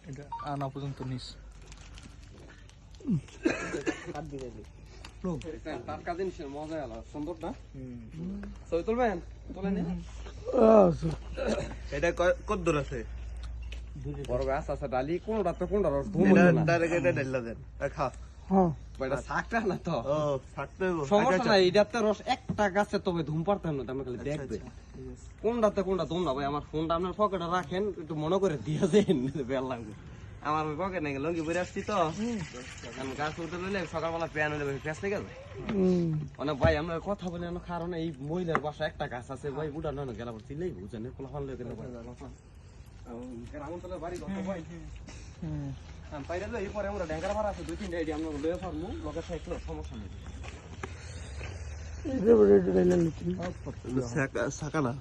এটা আনা পর্যন্ত নিস টাটকা জিনিসের মজা আলা সুন্দর না ছবি তুলবেন তোলেন এটা কত দূর আছে বড় গাছ আছে ডালি কোনটা তো কোনটা রস ধুম এটা না ডাইরেক্ট এটা ঢেলা দেন খা এটা শাকটা না তো ও থাকতে সমস্যা নাই এটাতে রস একটা গাছে তবে ধুম পারতাম না আমি খালি দেখবে কোনটাতে কোনটা ধুম না ভাই আমার ফোনটা আপনার পকেটে রাখেন একটু মনে করে দিয়ে দেন বেল লাগবে আমার ওই পকেট নাকি লঙ্গি বইরে আসছি তো আমি গাছ উঠে লইলে সকালবেলা প্যান হইলে প্যাঁচ লেগে যাবে মানে ভাই আমরা কথা বলি না কারণ এই মহিলার বাসা একটা গাছ আছে ভাই বুড়া না গেলা পর চিলেই বুঝেন কোন ফান লেগে গ্রাম অঞ্চলের বাড়ি কত ভাই আমি পাইলে লই পরে আমরা ড্যাঙ্গার ভাড়া আছে 2-3টা আইডি আমরা লয়ে পারমু লগে থাকলে সমস্যা নেই সাকা না